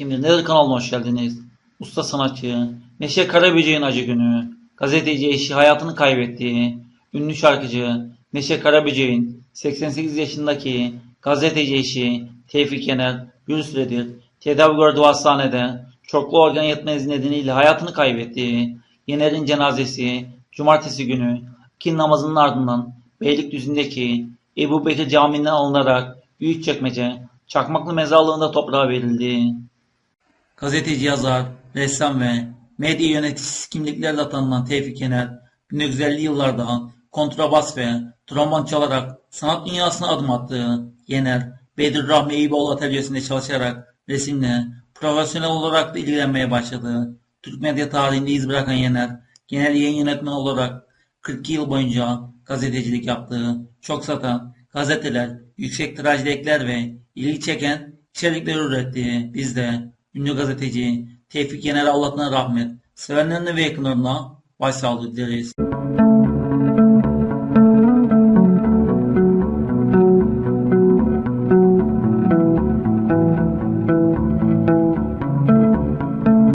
Kimdir? Nedir kanalıma hoş geldiniz. Usta sanatçı, Neşe Karaböcek'in acı günü, gazeteci eşi hayatını kaybettiği, ünlü şarkıcı Neşe Karaböcek'in 88 yaşındaki gazeteci eşi Tevfik Yener bir süredir tedavi gördüğü hastanede çoklu organ yetmezliği nedeniyle hayatını kaybettiği Yener'in cenazesi cumartesi günü ikindi namazının ardından Beylikdüzü'ndeki Ebu Bekir Camii'nden alınarak Büyükçekmece Çakmaklı Mezarlığı'nda toprağa verildi. Gazeteci, yazar, ressam ve medya yöneticisi kimliklerle tanınan Tevfik Yener, 1950'li yıllarda kontrabas ve trombon çalarak sanat dünyasına adım attı. Yener, Bedirrahmi Eyüboğlu Atölyesi'nde çalışarak resimle profesyonel olarak da ilgilenmeye başladı. Türk medya tarihinde iz bırakan Yener, genel yayın yönetmeni olarak 42 yıl boyunca gazetecilik yaptı. Çok satan gazeteler, yüksek tirajlı ekler ve ilgi çeken içerikler üretti. Biz de ünlü gazeteci Tevfik Yener'e Allah'tan rahmet, sevenlerine ve yakınlarına başsağlığı dileriz.